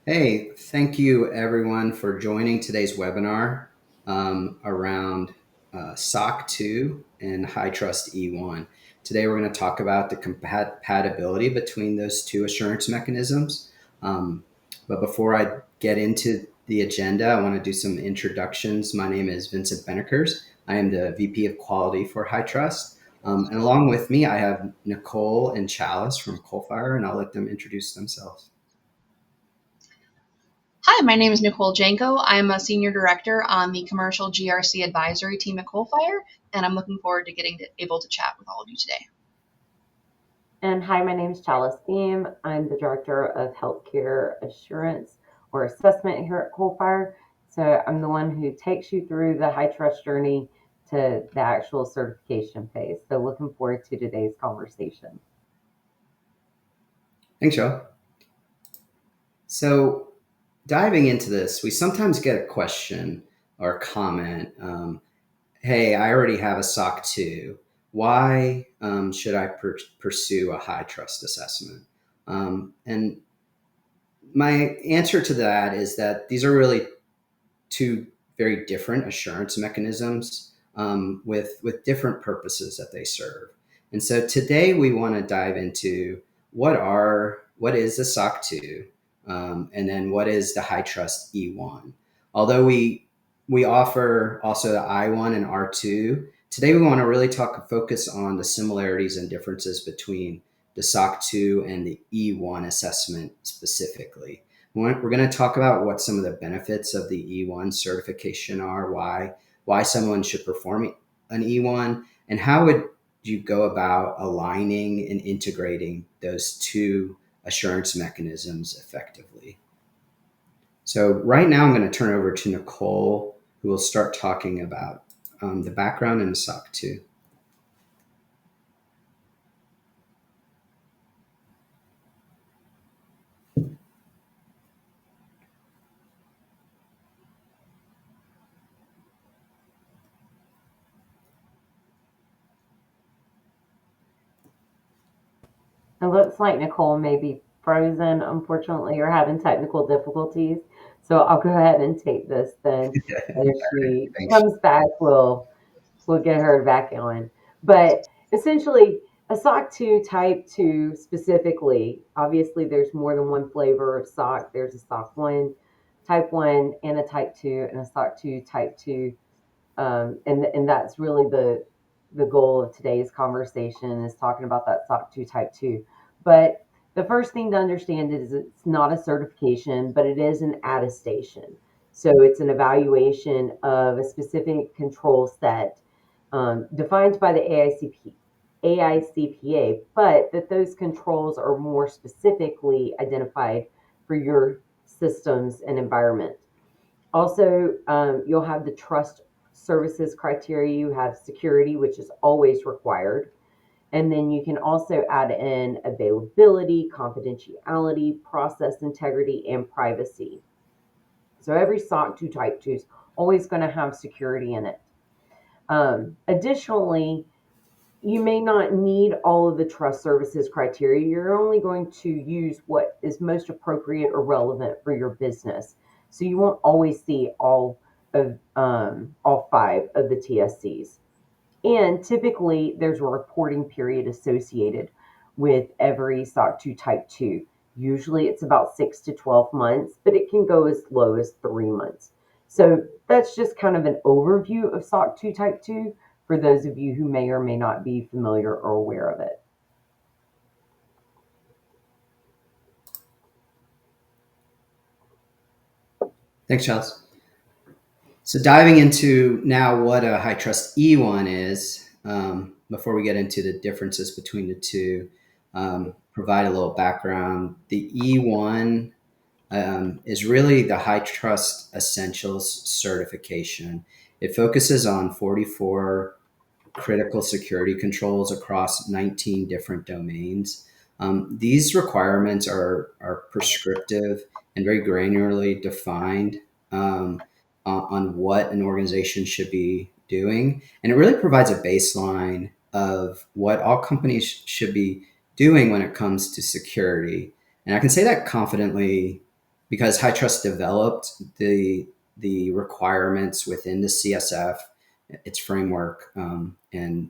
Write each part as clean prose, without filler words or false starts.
Hey, thank you everyone for joining today's webinar around SOC 2 and HITRUST E1. Today we're going to talk about the compatibility between those two assurance mechanisms. But before I get into the agenda, I want to do some introductions. My name is Vincent Benekers. I am the VP of Quality for HITRUST. And along with me, I have Nicole and Chalice from Coalfire, and I'll let them introduce themselves. Hi, my name is Nicole Janko. I'm a Senior Director on the Commercial GRC Advisory Team at Coalfire, and I'm looking forward to able to chat with all of you today. And hi, my name is Chalice Beam. I'm the Director of Healthcare Assurance or Assessment here at Coalfire. So I'm the one who takes you through the HITRUST journey to the actual certification phase. So looking forward to today's conversation. Thanks, Joe. So, diving into this, we sometimes get a question or comment. Hey, I already have a SOC 2. Why should I pursue a high trust assessment? And my answer to that is that these are really two very different assurance mechanisms with different purposes that they serve. And so today we want to dive into what is the SOC 2, and then what is the HITRUST E1. Although we offer also the I1 and R2, today we want to really focus on the similarities and differences between the SOC 2 and the E1 assessment specifically. We're going to talk about what some of the benefits of the E1 certification are, why someone should perform an E1, and how would you go about aligning and integrating those two assurance mechanisms effectively. So right now I'm going to turn over to Nicole, who will start talking about the background in the SOC 2. It looks like Nicole may be frozen, unfortunately, or having technical difficulties. So I'll go ahead and take this then. And if she Thanks. comes back, we'll get her back on. But essentially, a SOC 2 Type 2 specifically, obviously there's more than one flavor of SOC. There's a SOC 1 Type 1 and a Type 2 and a SOC 2 Type 2. And that's really the goal of today's conversation is talking about that SOC 2 Type 2. But the first thing to understand is it's not a certification, but it is an attestation. So it's an evaluation of a specific control set defined by the AICPA, but that those controls are more specifically identified for your systems and environment. Also, you'll have the trust services criteria. You have security, which is always required. And then you can also add in availability, confidentiality, process integrity, and privacy. So every SOC 2 Type 2 is always going to have security in it. Additionally, you may not need all of the trust services criteria. You're only going to use what is most appropriate or relevant for your business. So you won't always see all five of the TSCs. And typically, there's a reporting period associated with every SOC 2 Type 2. Usually, it's about 6 to 12 months, but it can go as low as 3 months. So that's just kind of an overview of SOC 2 Type 2 for those of you who may or may not be familiar or aware of it. Thanks, Charles. So diving into now what a HITRUST E1 is, before we get into the differences between the two, provide a little background. The E1 is really the HITRUST Essentials certification. It focuses on 44 critical security controls across 19 different domains. These requirements are prescriptive and very granularly defined on what an organization should be doing. And it really provides a baseline of what all companies should be doing when it comes to security. And I can say that confidently because HITRUST developed the requirements within the CSF, its framework, and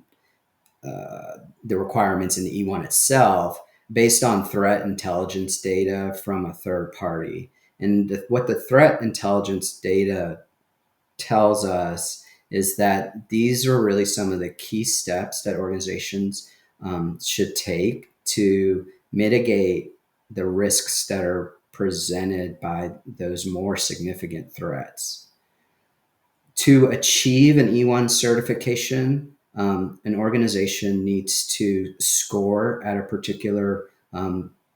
the requirements in the E1 itself based on threat intelligence data from a third party. And what the threat intelligence data tells us is that these are really some of the key steps that organizations should take to mitigate the risks that are presented by those more significant threats. To achieve an E1 certification, an organization needs to score at a particular,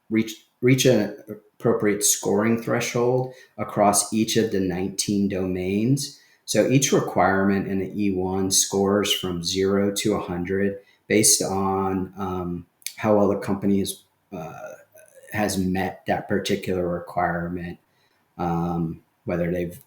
reach an appropriate scoring threshold across each of the 19 domains. So each requirement in the E1 scores from 0 to 100 based on how well the company has met that particular requirement, whether they've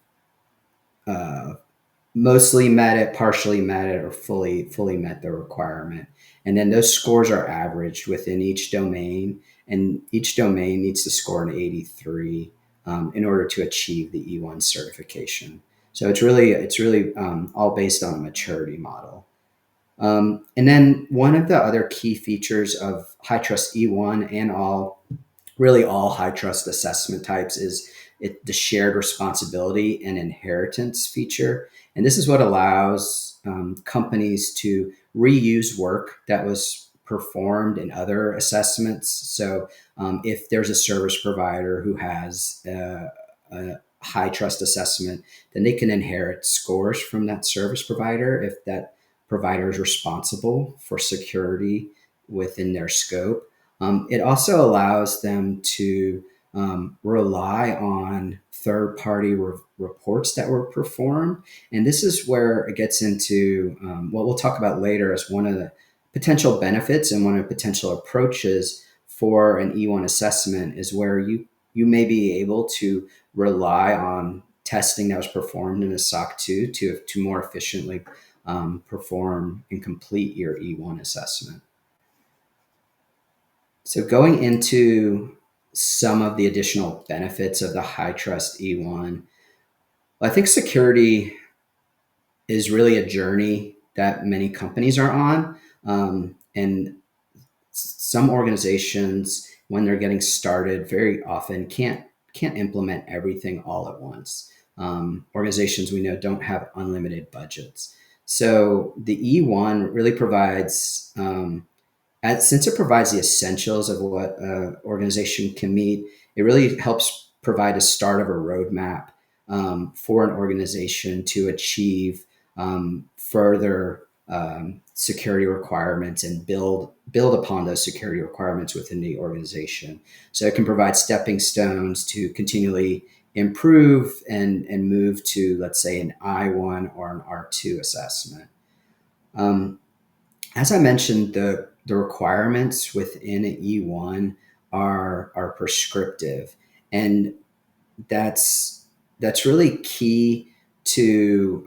mostly met it, partially met it, or fully met the requirement. And then those scores are averaged within each domain, and each domain needs to score an 83 in order to achieve the E1 certification. So it's really all based on a maturity model. And then one of the other key features of HITRUST E1 and all HITRUST assessment types is the shared responsibility and inheritance feature. And this is what allows companies to reuse work that was performed in other assessments. So if there's a service provider who has a HITRUST assessment, then they can inherit scores from that service provider if that provider is responsible for security within their scope. It also allows them to rely on third-party reports that were performed. And this is where it gets into what we'll talk about later as one of the potential benefits and one of the potential approaches for an E1 assessment is where you may be able to rely on testing that was performed in a SOC 2 to more efficiently perform and complete your E1 assessment. So going into some of the additional benefits of the HITRUST E1, I think security is really a journey that many companies are on. And some organizations, when they're getting started, very often can't implement everything all at once. Organizations we know don't have unlimited budgets. So the E1 really provides since it provides the essentials of what an organization can meet, it really helps provide a start of a roadmap for an organization to achieve further security requirements and build upon those security requirements within the organization. So it can provide stepping stones to continually improve and move to, let's say, an I1 or an R2 assessment. As I mentioned, the requirements within an E1 are prescriptive, and that's really key to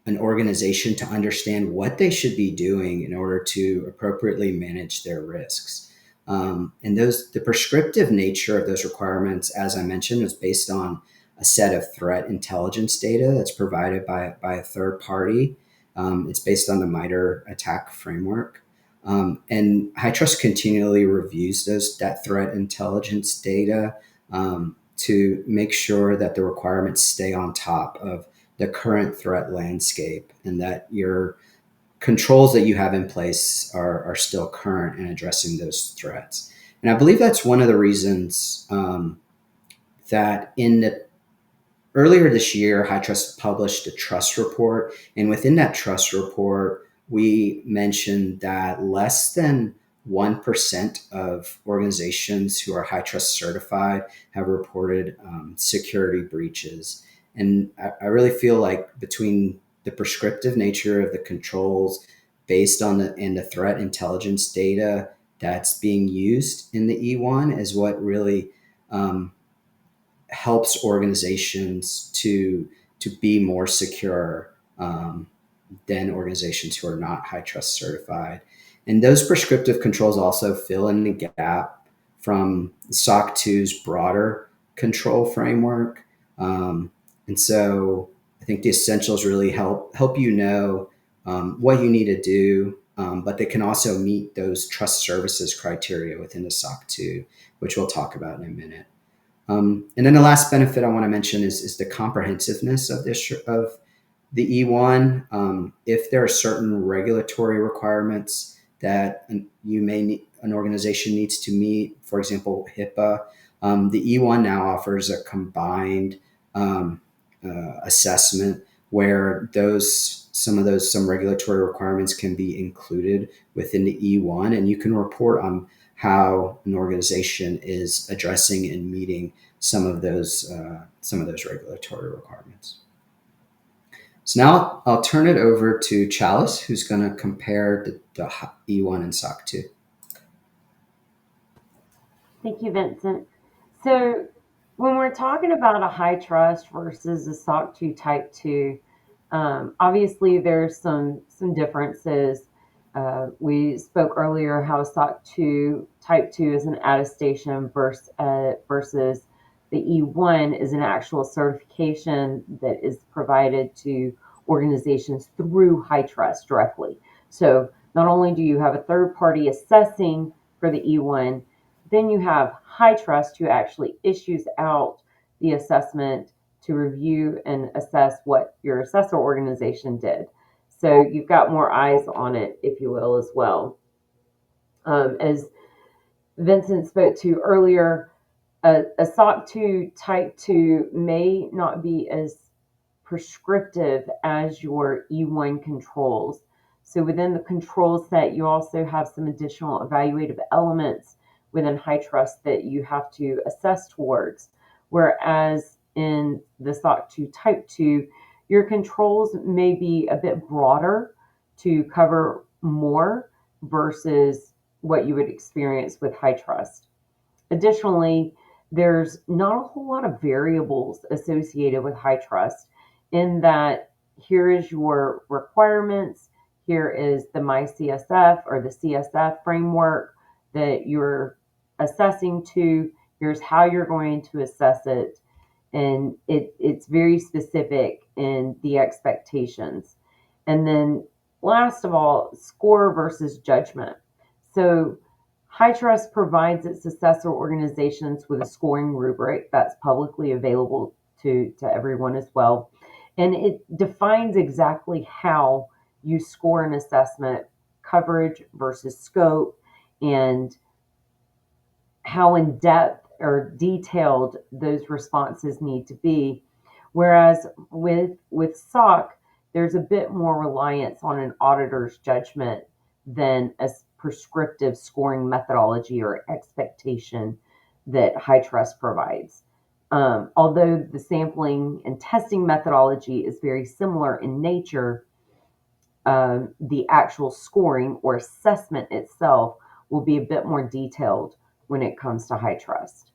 an organization to understand what they should be doing in order to appropriately manage their risks. And the prescriptive nature of those requirements, as I mentioned, is based on a set of threat intelligence data that's provided by a third party. It's based on the MITRE ATT&CK framework. And HITRUST continually reviews that threat intelligence data to make sure that the requirements stay on top of the current threat landscape and that your controls that you have in place are still current in addressing those threats. And I believe that's one of the reasons that earlier this year, HITRUST published a trust report. And within that trust report, we mentioned that less than 1% of organizations who are HITRUST certified have reported security breaches. And I really feel like between the prescriptive nature of the controls based on the threat intelligence data that's being used in the E1 is what really helps organizations to be more secure than organizations who are not HITRUST certified. And those prescriptive controls also fill in the gap from SOC 2's broader control framework. And so I think the essentials really help you know what you need to do, but they can also meet those trust services criteria within the SOC 2, which we'll talk about in a minute. And then the last benefit I want to mention is the comprehensiveness of the E1. If there are certain regulatory requirements that an organization needs to meet, for example, HIPAA, the E1 now offers a combined assessment where some regulatory requirements can be included within the E1, and you can report on how an organization is addressing and meeting some of those regulatory requirements. So now I'll turn it over to Chalice, who's going to compare the E1 and SOC 2. Thank you, Vincent. So when we're talking about a HITRUST versus a SOC 2 Type 2, obviously there's some differences. We spoke earlier how SOC 2 Type 2 is an attestation versus the E1 is an actual certification that is provided to organizations through HITRUST directly. So not only do you have a third party assessing for the E1, then you have HITRUST who actually issues out the assessment to review and assess what your assessor organization did. So you've got more eyes on it, if you will, as well. As Vincent spoke to earlier, a SOC 2 Type 2 may not be as prescriptive as your E1 controls. So within the control set, you also have some additional evaluative elements within HITRUST that you have to assess towards. Whereas in the SOC 2 Type 2, your controls may be a bit broader to cover more versus what you would experience with HITRUST. Additionally, there's not a whole lot of variables associated with HITRUST in that here is your requirements, here is the MyCSF or the CSF framework that you're assessing to, here's how you're going to assess it, and it's very specific in the expectations. And then last of all, score versus judgment. So HITRUST provides its assessor organizations with a scoring rubric that's publicly available to everyone as well. And it defines exactly how you score an assessment, coverage versus scope, and how in depth or detailed those responses need to be. Whereas with SOC, there's a bit more reliance on an auditor's judgment than a prescriptive scoring methodology or expectation that HITRUST provides. Although the sampling and testing methodology is very similar in nature, the actual scoring or assessment itself will be a bit more detailed when it comes to HITRUST.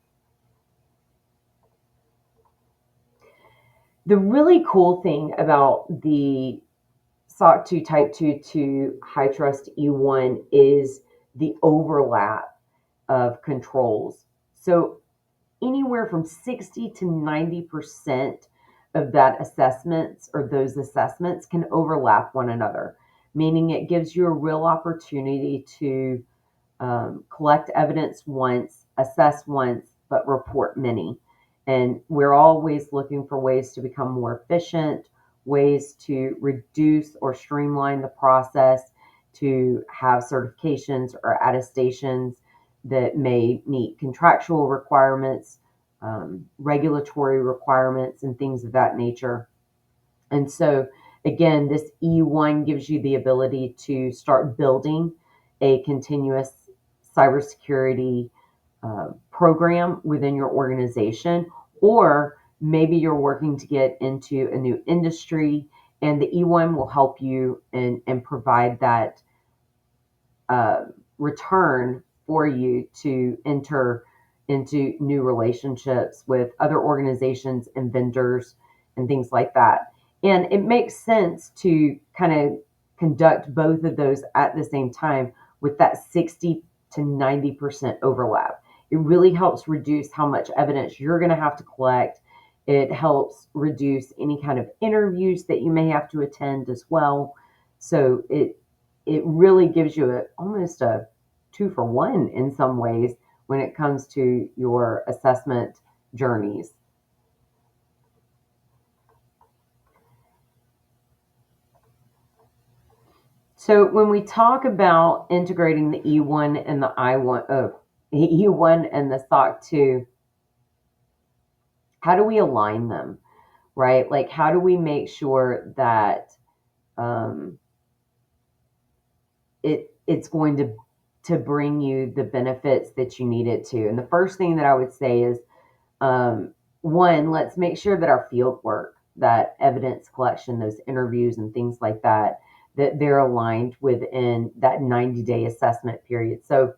The really cool thing about the SOC 2 Type 2 to HITRUST E1 is the overlap of controls. So anywhere from 60 to 90% of that assessments or those assessments can overlap one another, meaning it gives you a real opportunity to collect evidence once, assess once, but report many. And we're always looking for ways to become more efficient, ways to reduce or streamline the process, to have certifications or attestations that may meet contractual requirements, regulatory requirements, and things of that nature. And so, again, this E1 gives you the ability to start building a continuous cybersecurity program within your organization, or maybe you're working to get into a new industry, and the E1 will help you and provide that return for you to enter into new relationships with other organizations and vendors and things like that. And it makes sense to kind of conduct both of those at the same time with that 60 to 90% overlap. It really helps reduce how much evidence you're going to have to collect. It helps reduce any kind of interviews that you may have to attend as well. So it really gives you almost a 2-for-1 in some ways when it comes to your assessment journeys. So when we talk about integrating the E1 and the E1 and the SOC 2, how do we align them, right? Like, how do we make sure that um, it's going to bring you the benefits that you need it to? And the first thing that I would say is, one, let's make sure that our field work, that evidence collection, those interviews and things like that, that they're aligned within that 90-day assessment period. So,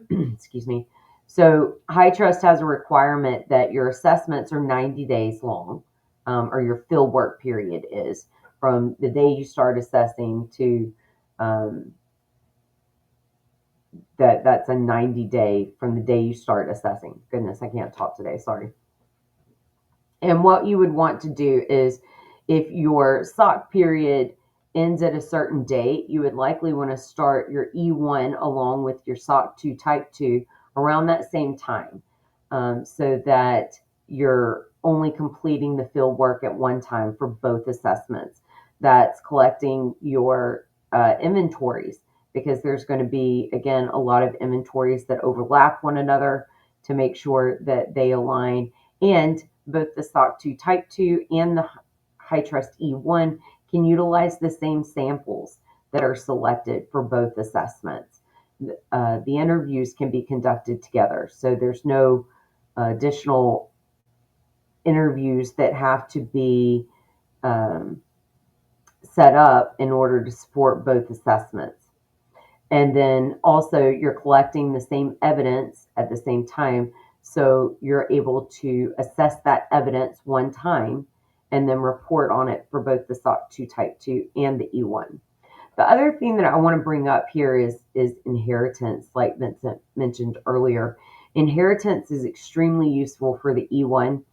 excuse me. So, HITRUST has a requirement that your assessments are 90 days long, or your field work period is from the day you start assessing to that's a 90-day from the day you start assessing. Goodness, I can't talk today. Sorry. And what you would want to do is, if your SOC period ends at a certain date, you would likely want to start your E1 along with your SOC 2 Type 2 around that same time, so that you're only completing the field work at one time for both assessments. That's collecting your inventories, because there's going to be, again, a lot of inventories that overlap one another, to make sure that they align. And both the SOC 2 Type 2 and the HITRUST E1 can utilize the same samples that are selected for both assessments. The interviews can be conducted together, so there's no additional interviews that have to be set up in order to support both assessments. And then also, you're collecting the same evidence at the same time, so you're able to assess that evidence one time and then report on it for both the SOC 2 Type 2 and the E1. The other thing that I want to bring up here is inheritance, like Vincent mentioned earlier. Inheritance is extremely useful for the E1,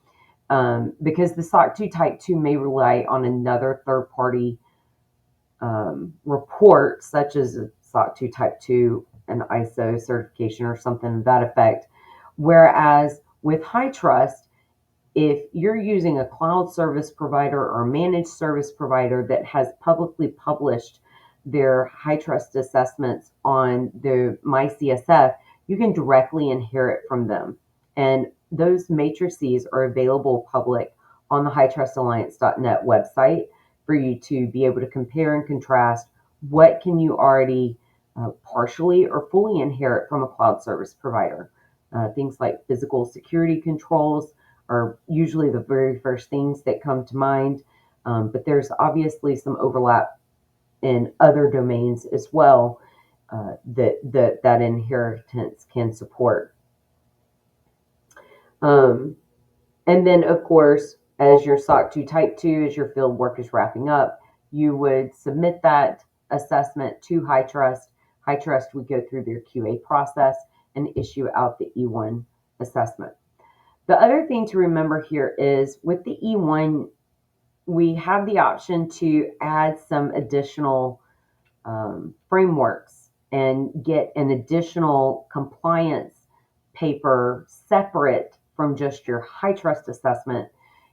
because the SOC 2 Type 2 may rely on another third-party report, such as a SOC 2 Type 2, an ISO certification or something to that effect. Whereas with HITRUST, if you're using a cloud service provider or a managed service provider that has publicly published their HITRUST assessments on the MyCSF, you can directly inherit from them. And those matrices are available public on the HITRUSTalliance.net website for you to be able to compare and contrast what can you already partially or fully inherit from a cloud service provider. Things like physical security controls are usually the very first things that come to mind, but there's obviously some overlap in other domains as well, that inheritance can support. And then, of course, as your SOC 2 Type 2, as your field work is wrapping up, you would submit that assessment to HITRUST. HITRUST would go through their QA process and issue out the E1 assessment. The other thing to remember here is, with the E1, we have the option to add some additional frameworks and get an additional compliance paper separate from just your HITRUST assessment.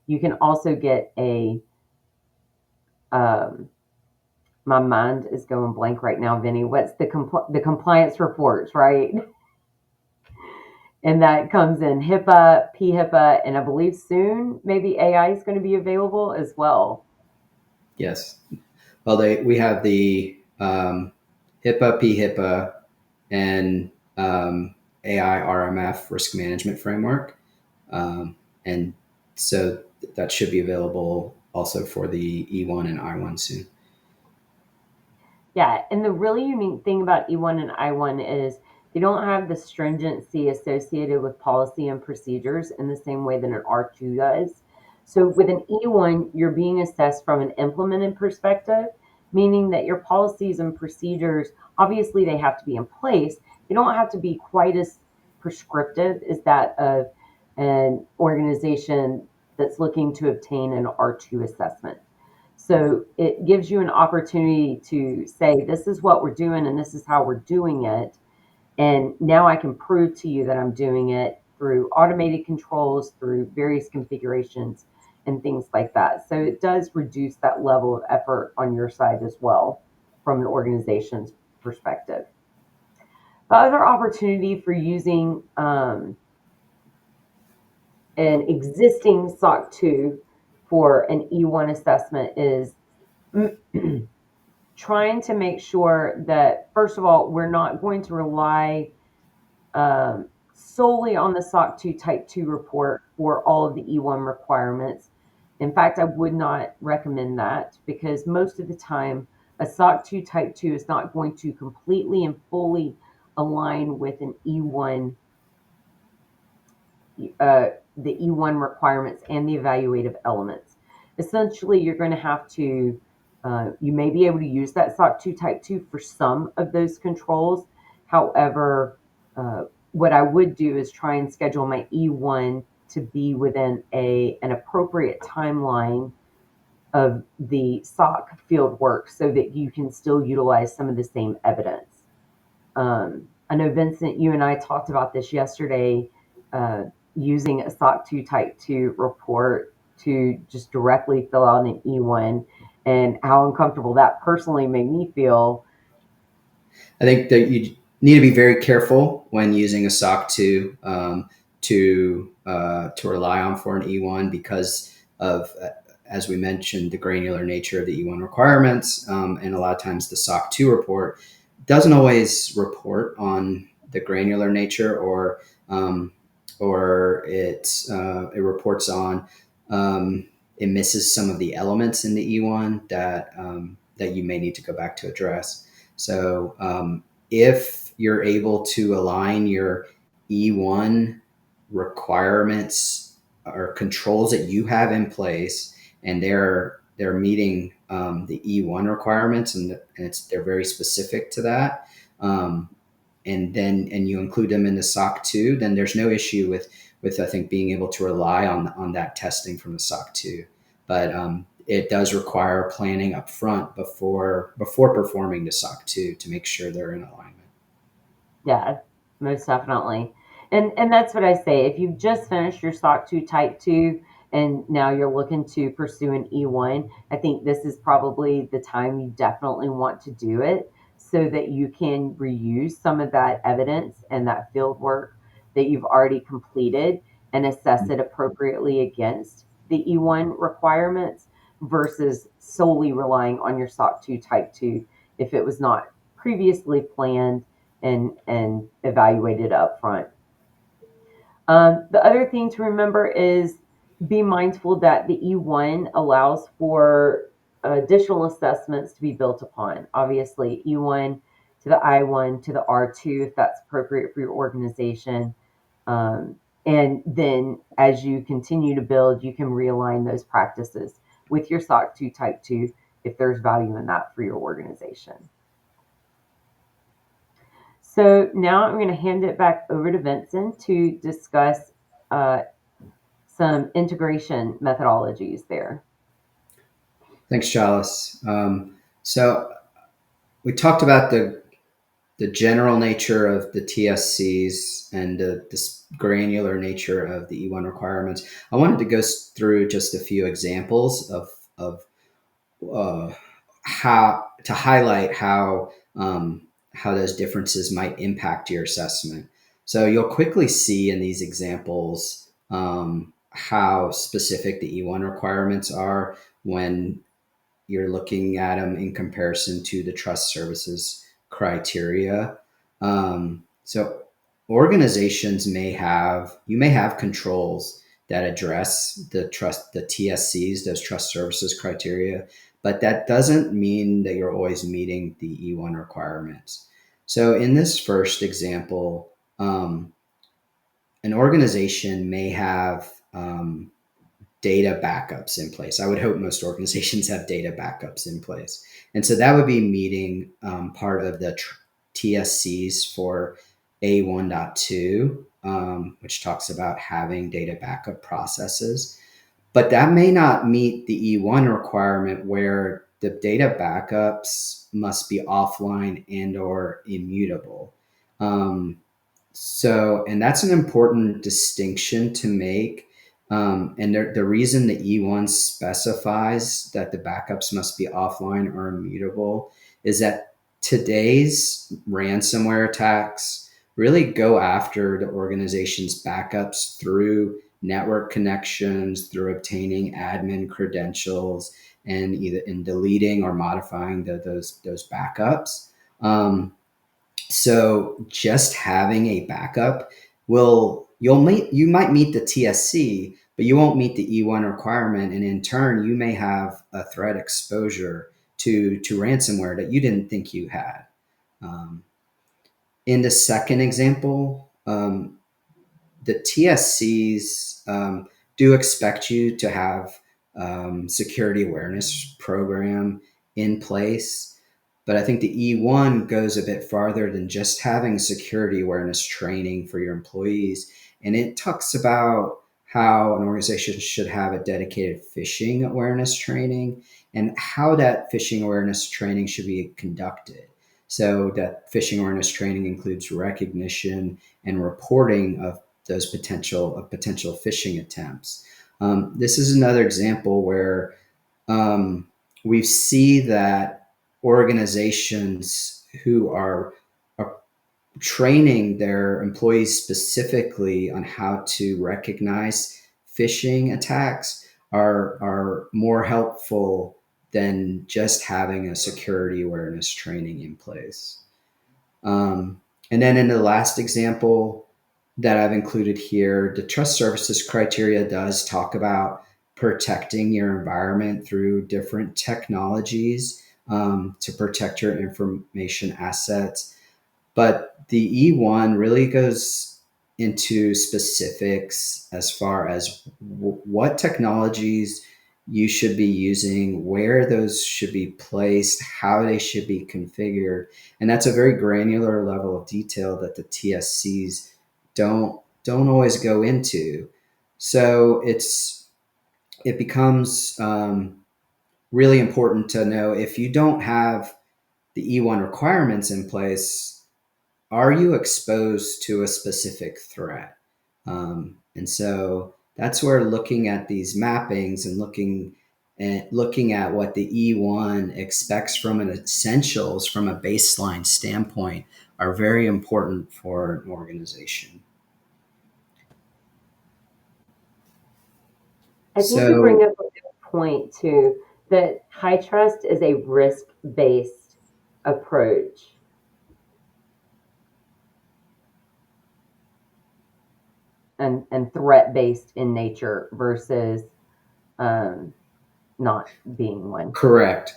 You can also get a my mind is going blank right now, Vinny. What's the compliance reports, right? And that comes in HIPAA, PHIPAA, and I believe soon maybe AI is going to be available as well. Yes. Well, we have the HIPAA, PHIPAA, and AI RMF risk management framework, and so that should be available also for the E1 and I1 soon. Yeah, and the really unique thing about E1 and I1 is they don't have the stringency associated with policy and procedures in the same way that an R2 does. So with an E1, you're being assessed from an implemented perspective, meaning that your policies and procedures, obviously they have to be in place. They don't have to be quite as prescriptive is that of an organization that's looking to obtain an R2 assessment. So it gives you an opportunity to say, this is what we're doing and this is how we're doing it. And now I can prove to you that I'm doing it through automated controls, through various configurations and things like that. So it does reduce that level of effort on your side as well from an organization's perspective. The other opportunity for using an existing SOC 2 for an E1 assessment is trying to make sure that, first of all, we're not going to rely solely on the SOC 2 Type 2 report for all of the E1 requirements. In fact, I would not recommend that because most of the time, a SOC 2 Type 2 is not going to completely and fully align with an E1, the E1 requirements and the evaluative elements. Essentially, you're going to have to, you may be able to use that SOC 2 Type 2 for some of those controls. However, what I would do is try and schedule my E1 to be within an appropriate timeline of the SOC field work so that you can still utilize some of the same evidence. I know, Vincent, you and I talked about this yesterday, using a SOC 2 Type 2 report to just directly fill out an E1 and how uncomfortable that personally made me feel. I think that you need to be very careful when using a SOC 2 to rely on for an E1 because of, as we mentioned, the granular nature of the E1 requirements. And a lot of times the SOC 2 report doesn't always report on the granular nature, or it reports on, it misses some of the elements in the E1 that you may need to go back to address. So if you're able to align your E1 requirements or controls that you have in place, and they're meeting the E1 requirements, and they're very specific to that, and you include them in the SOC 2, then there's no issue with I think being able to rely on that testing from the SOC 2. But it does require planning up front before performing the SOC 2 to make sure they're in alignment. Yeah, most definitely. And that's what I say. If you've just finished your SOC 2 Type 2 and now you're looking to pursue an E1, I think this is probably the time you definitely want to do it so that you can reuse some of that evidence and that field work that you've already completed and assess it appropriately against the E1 requirements versus solely relying on your SOC 2 Type 2 if it was not previously planned and evaluated up front. The other thing to remember is be mindful that the E1 allows for additional assessments to be built upon. Obviously, E1 to the I1 to the R2 if that's appropriate for your organization. And then as you continue to build, you can realign those practices with your SOC 2 Type 2 if there's value in that for your organization. So now I'm going to hand it back over to Vincent to discuss some integration methodologies there. Thanks, Chalice. So we talked about the general nature of the TSCs and this granular nature of the E1 requirements. I wanted to go through just a few examples of how to highlight how those differences might impact your assessment. So you'll quickly see in these examples how specific the E1 requirements are when you're looking at them in comparison to the trust services criteria. So organizations you may have controls that address the TSCs, those trust services criteria, but that doesn't mean that you're always meeting the E1 requirements. So in this first example, an organization may have data backups in place. I would hope most organizations have data backups in place. And so that would be meeting part of the TSCs for A1.2. which talks about having data backup processes. But that may not meet the E1 requirement where the data backups must be offline and or immutable. Um, and that's an important distinction to make. And the reason the E1 specifies that the backups must be offline or immutable is that today's ransomware attacks really go after the organization's backups through network connections, through obtaining admin credentials, and either in deleting or modifying those backups. So just having a backup you might meet the TSC, but you won't meet the E1 requirement, and in turn, you may have a threat exposure to ransomware that you didn't think you had. Um, in the second example, the TSCs do expect you to have security awareness program in place. But I think the E1 goes a bit farther than just having security awareness training for your employees. And it talks about how an organization should have a dedicated phishing awareness training and how that phishing awareness training should be conducted. So that phishing awareness training includes recognition and reporting of potential phishing attempts. This is another example where we see that organizations who are training their employees specifically on how to recognize phishing attacks are more helpful than just having a security awareness training in place. And then in the last example that I've included here, the trust services criteria does talk about protecting your environment through different technologies to protect your information assets. But the E1 really goes into specifics as far as what technologies you should be using, where those should be placed, how they should be configured. And that's a very granular level of detail that the TSCs don't always go into. So it becomes really important to know if you don't have the E1 requirements in place, are you exposed to a specific threat? And so that's where looking at these mappings and looking at what the E1 expects from an essentials from a baseline standpoint are very important for an organization. I think you bring So up a good point too, that high trust is a risk-based approach. And threat-based in nature versus um, not being one.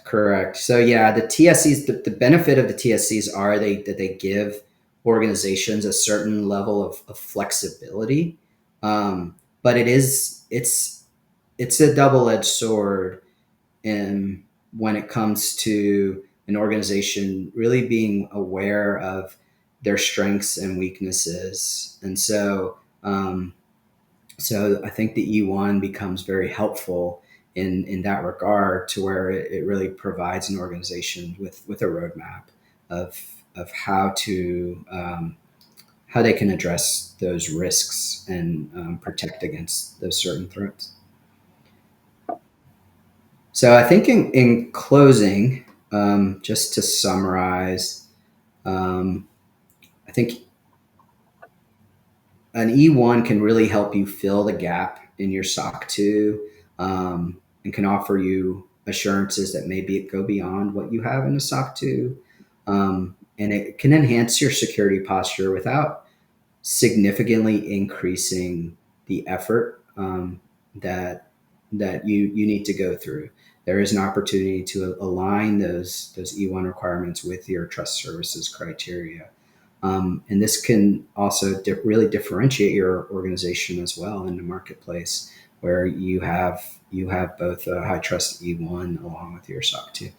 correct. So yeah, the TSCs, the benefit of the TSCs are that they give organizations a certain level of flexibility. But it's a double-edged sword in when it comes to an organization really being aware of their strengths and weaknesses. And so I think the E1 becomes very helpful in that regard, to where it really provides an organization with a roadmap of how they can address those risks and protect against those certain threats. So I think in closing, just to summarize, um, I think an E1 can really help you fill the gap in your SOC 2, and can offer you assurances that maybe go beyond what you have in a SOC 2. And it can enhance your security posture without significantly increasing the effort that you need to go through. There is an opportunity to align those E1 requirements with your trust services criteria. And this can also really differentiate your organization as well in the marketplace, where you have both a HITRUST E1 along with your SOC 2.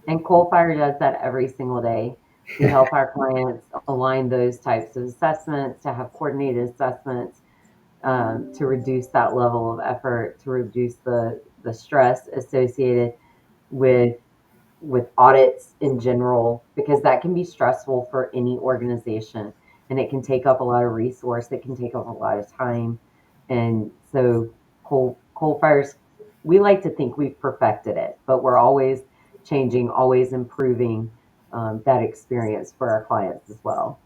And Coalfire does that every single day. We help our clients align those types of assessments, to have coordinated assessments, to reduce that level of effort, to reduce the stress associated with audits in general, because that can be stressful for any organization, and it can take up a lot of resource, it can take up a lot of time. And so coal fires, we like to think we've perfected it, but we're always changing, always improving that experience for our clients as well.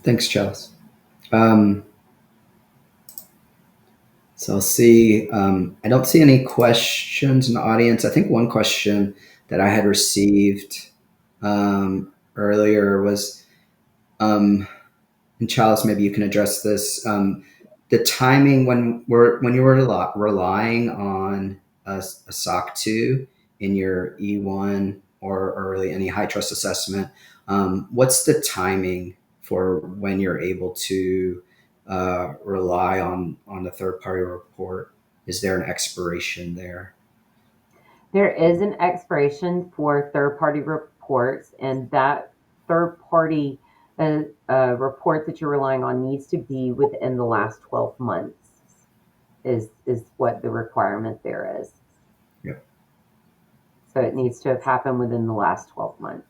Thanks, Chels. So I'll see. I don't see any questions in the audience. I think one question that I had received earlier was, and Chalice, maybe you can address this. The timing when you were relying on a SOC 2 in your E1 or really any high trust assessment, what's the timing for when you're able to rely on the third party report? Is there an expiration there? There is an expiration for third party reports, and that third party report that you're relying on needs to be within the last 12 months, is what the requirement there is. Yep. So it needs to have happened within the last 12 months.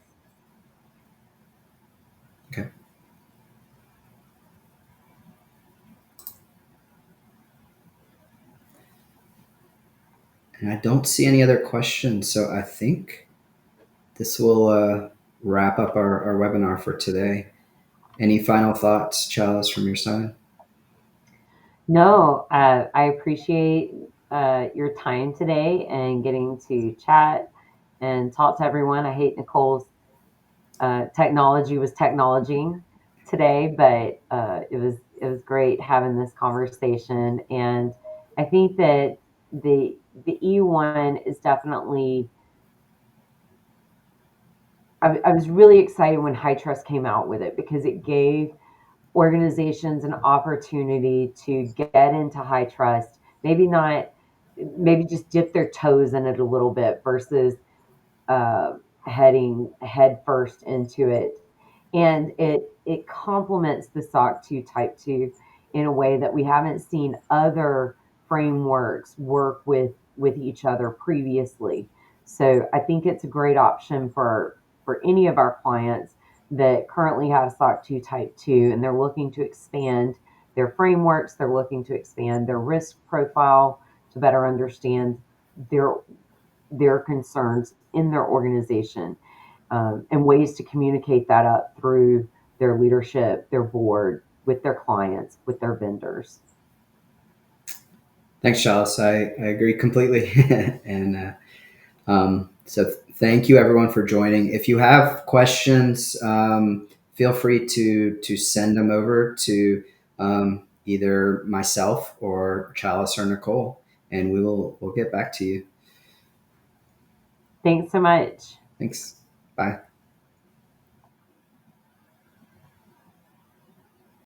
Okay. And I don't see any other questions, so I think this will wrap up our webinar for today. Any final thoughts, Chalice, from your side? No, I appreciate your time today and getting to chat and talk to everyone. I hate Nicole's technology was technology today, but it was great having this conversation. And I think that the E1 is definitely. I was really excited when HITRUST came out with it, because it gave organizations an opportunity to get into HITRUST, maybe just dip their toes in it a little bit versus heading head first into it. And it complements the SOC 2 Type 2 in a way that we haven't seen other frameworks work with each other previously. So I think it's a great option for any of our clients that currently have SOC 2 Type 2, and they're looking to expand their frameworks, they're looking to expand their risk profile to better understand their concerns in their organization, and ways to communicate that up through their leadership, their board, with their clients, with their vendors. Thanks, Chalice. I agree completely. And so thank you everyone for joining. If you have questions, feel free to send them over to either myself or Chalice or Nicole, and we'll get back to you. Thanks so much. Thanks. Bye.